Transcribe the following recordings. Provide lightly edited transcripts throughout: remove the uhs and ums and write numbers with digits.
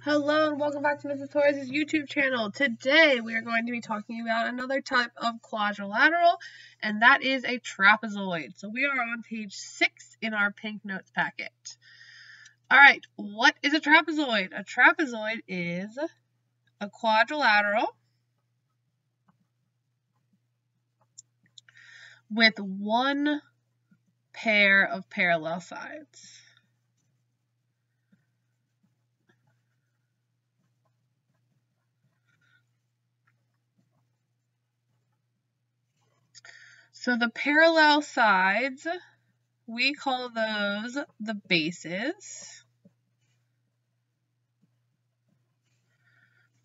Hello and welcome back to Mrs. Torres' YouTube channel. Today we are going to be talking about another type of quadrilateral, and that is a trapezoid. So we are on page 6 in our pink notes packet. Alright, what is a trapezoid? A trapezoid is a quadrilateral with one pair of parallel sides. So the parallel sides, we call those the bases.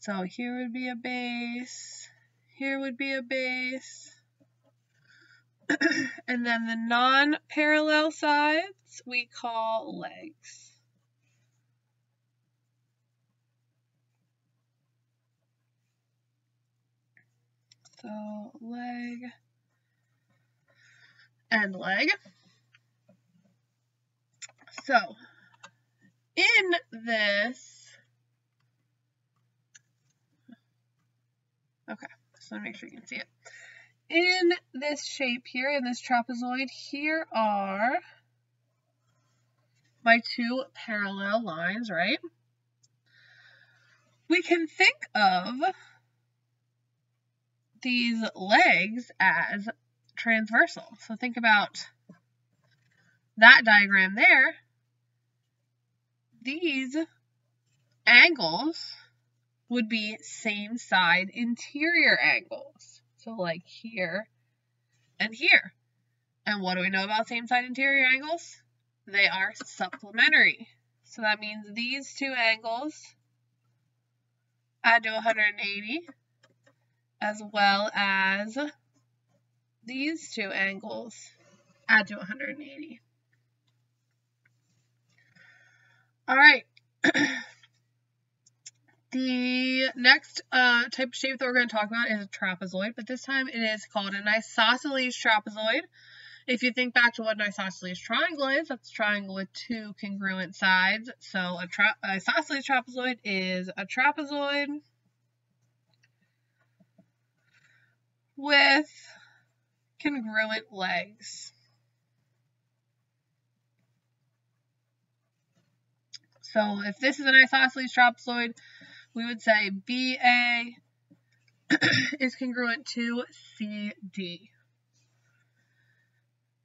So here would be a base, here would be a base, and then the non-parallel sides we call legs. So leg and leg. So in this, okay, so make sure you can see it. In this shape here, in this trapezoid, here are my two parallel lines, right? We can think of these legs as transversal. So think about that diagram there. These angles would be same side interior angles. So like here and here. And what do we know about same side interior angles? They are supplementary. So that means these two angles add to 180, as well as these two angles add to 180. All right. The next type of shape that we're going to talk about is a trapezoid, but this time it is called an isosceles trapezoid. If you think back to what an isosceles triangle is, that's a triangle with two congruent sides. So an isosceles trapezoid is a trapezoid with congruent legs. So if this is an isosceles trapezoid, we would say BA is congruent to CD.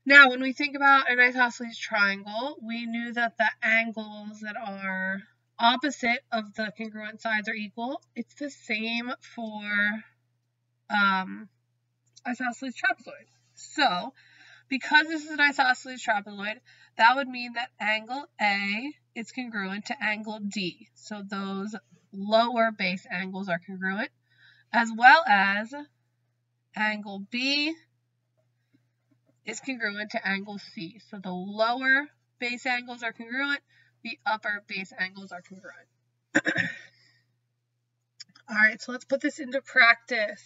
Now, when we think about an isosceles triangle, we knew that the angles that are opposite of the congruent sides are equal. It's the same for isosceles trapezoid. So, because this is an isosceles trapezoid, that would mean that angle A is congruent to angle D. So those lower base angles are congruent, as well as angle B is congruent to angle C. So the lower base angles are congruent, the upper base angles are congruent. All right, so let's put this into practice.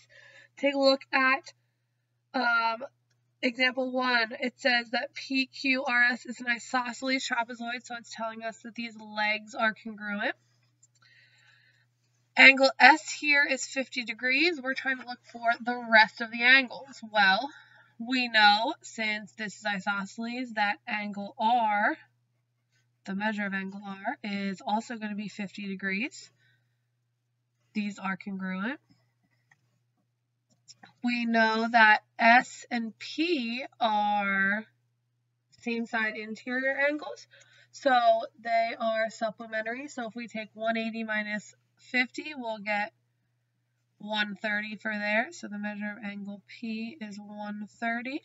Take a look at example 1. It says that PQRS is an isosceles trapezoid, so it's telling us that these legs are congruent. Angle S here is 50 degrees. We're trying to look for the rest of the angles. Well, we know, since this is isosceles, that angle R, the measure of angle R, is also going to be 50 degrees. These are congruent. We know that S and P are same side interior angles, so they are supplementary. So if we take 180 minus 50, we'll get 130 for there. So the measure of angle P is 130.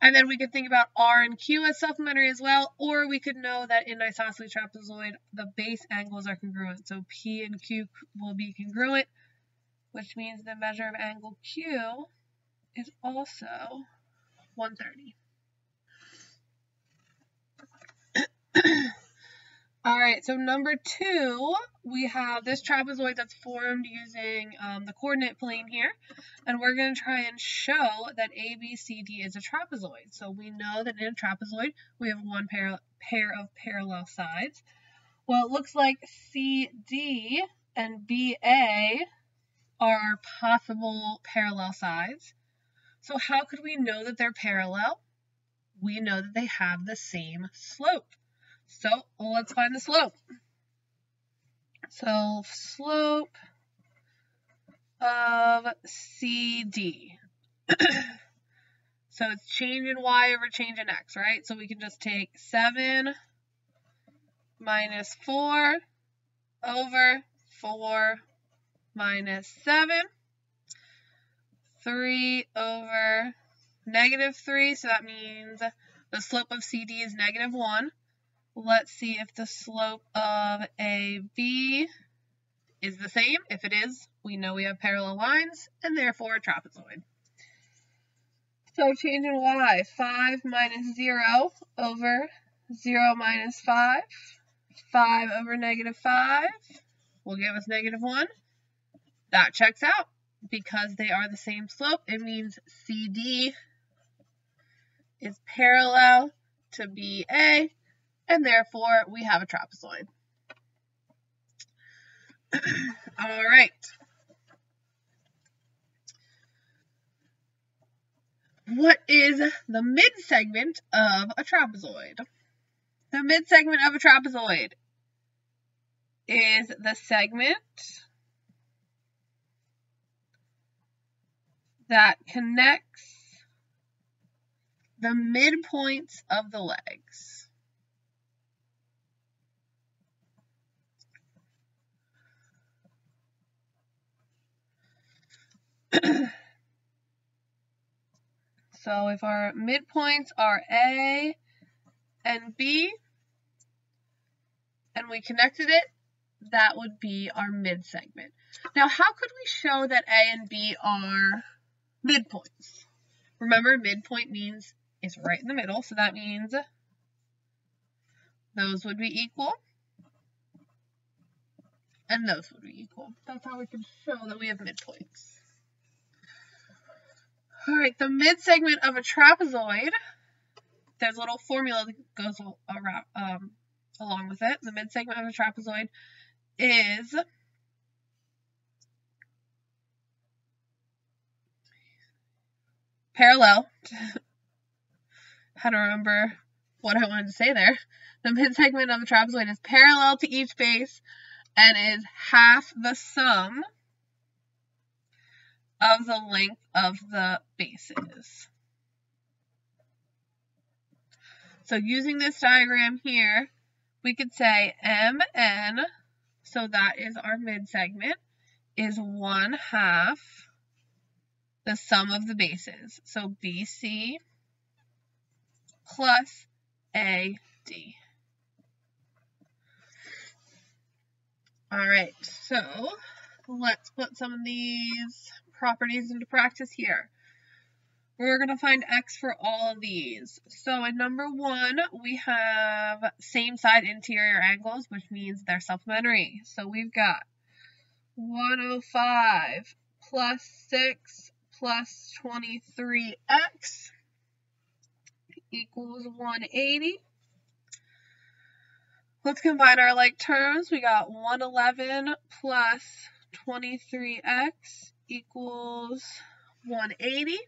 And then we could think about R and Q as supplementary as well, or we could know that in isosceles trapezoid, the base angles are congruent. So P and Q will be congruent, which means the measure of angle Q is also 130. All right, so number 2, we have this trapezoid that's formed using the coordinate plane here, and we're going to try and show that ABCD is a trapezoid. So we know that in a trapezoid, we have one pair of parallel sides. Well, it looks like CD and BA are possible parallel sides. So how could we know that they're parallel? We know that they have the same slope. So let's find the slope. So slope of CD. So it's change in y over change in x, right? So we can just take 7 minus 4 over 4 minus 7. 3 over negative 3, so that means the slope of CD is negative 1. Let's see if the slope of AB is the same. If it is, we know we have parallel lines, and therefore a trapezoid. So change in y, 5 minus 0 over 0 minus 5. 5 over negative 5 will give us negative 1. That checks out. Because they are the same slope, it means CD is parallel to BA, and therefore we have a trapezoid. All right. What is the midsegment of a trapezoid? The midsegment of a trapezoid is the segment that connects the midpoints of the legs. So if our midpoints are A and B, and we connected it, that would be our midsegment. Now, how could we show that A and B are midpoints? Remember, midpoint means it's right in the middle, so that means those would be equal, and those would be equal. That's how we can show that we have midpoints. All right, the midsegment of a trapezoid, there's a little formula that goes around, along with it. The midsegment of a trapezoid is parallel. How to remember what I wanted to say there. The midsegment of a trapezoid is parallel to each base and is half the sum of the length of the bases. So using this diagram here, we could say MN, so that is our midsegment, is 1/2 the sum of the bases. So BC plus AD. All right, so let's put some of these properties into practice here. We're going to find x for all of these. So in number 1, we have same side interior angles, which means they're supplementary. So we've got 105 plus 6 plus 23x equals 180. Let's combine our like terms. We got 111 plus 23x equals 180.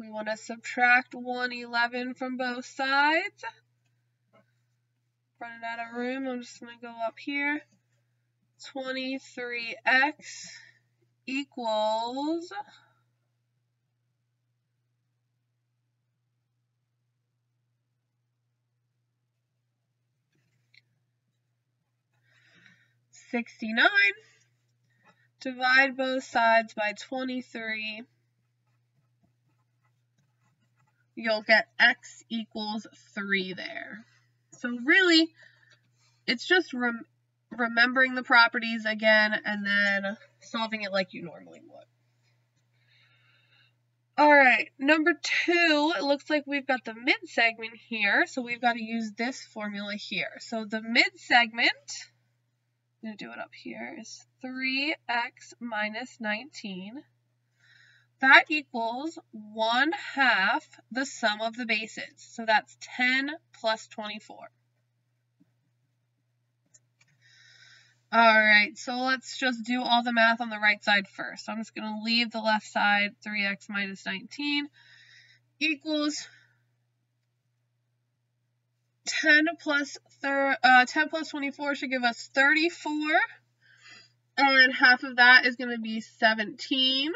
We want to subtract 111 from both sides. Running out of room, I'm just going to go up here. 23x equals 69. Divide both sides by 23. You'll get x equals 3 there. So really, it's just remembering the properties again and then solving it like you normally would. All right, number 2, it looks like we've got the midsegment here, so we've got to use this formula here. So the midsegment, I'm going to do it up here, is 3x minus 19. That equals 1/2 the sum of the bases. So that's 10 plus 24. Alright, so let's just do all the math on the right side first. So I'm just going to leave the left side, 3x minus 19 equals 10 plus 24 should give us 34. And half of that is going to be 17.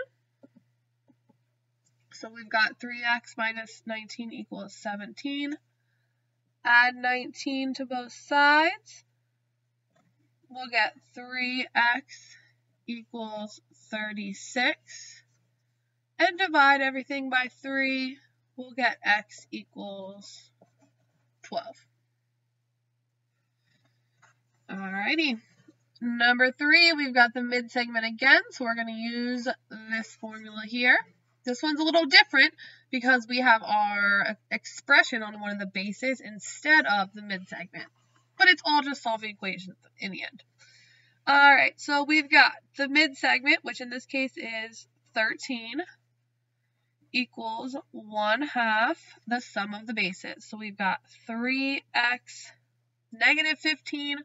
So we've got 3x minus 19 equals 17. Add 19 to both sides. We'll get 3x equals 36. And divide everything by 3. We'll get x equals 12. Alrighty. Number 3, we've got the mid-segment again, so we're going to use this formula here. This one's a little different because we have our expression on one of the bases instead of the mid-segment. But it's all just solving equations in the end. Alright, so we've got the mid-segment, which in this case is 13, equals 1/2 the sum of the bases. So we've got 3x negative 15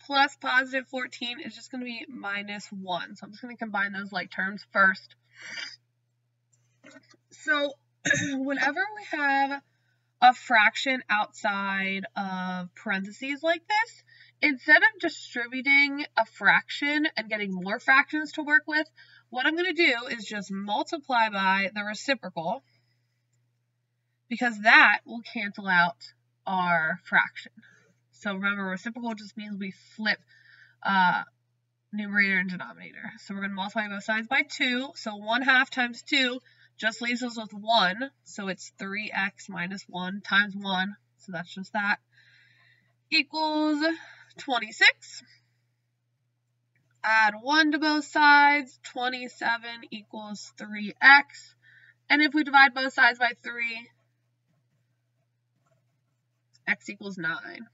plus positive 14 is just going to be minus 1. So I'm just going to combine those like terms first. So whenever we have a fraction outside of parentheses like this, instead of distributing a fraction and getting more fractions to work with, what I'm going to do is just multiply by the reciprocal, because that will cancel out our fraction. So remember, reciprocal just means we flip numerator and denominator. So we're going to multiply both sides by 2. So 1/2 times 2 just leaves us with 1. So it's 3x minus 1 times 1. So that's just that. Equals 26. Add 1 to both sides. 27 equals 3x. And if we divide both sides by 3, x equals 9.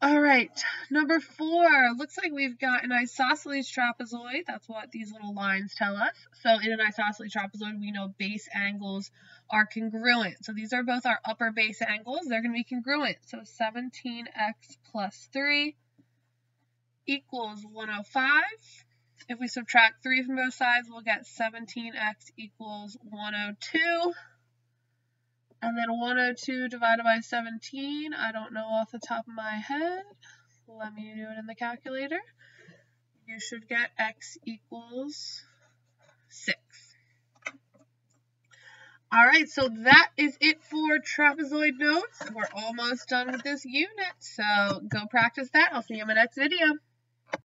All right, number 4, looks like we've got an isosceles trapezoid. That's what these little lines tell us. So in an isosceles trapezoid, we know base angles are congruent. So these are both our upper base angles. They're going to be congruent. So 17x plus 3 equals 105. If we subtract 3 from both sides, we'll get 17x equals 102. And then 102 divided by 17, I don't know off the top of my head. Let me do it in the calculator. You should get x equals 6. All right, so that is it for trapezoid notes. We're almost done with this unit, so go practice that. I'll see you in my next video.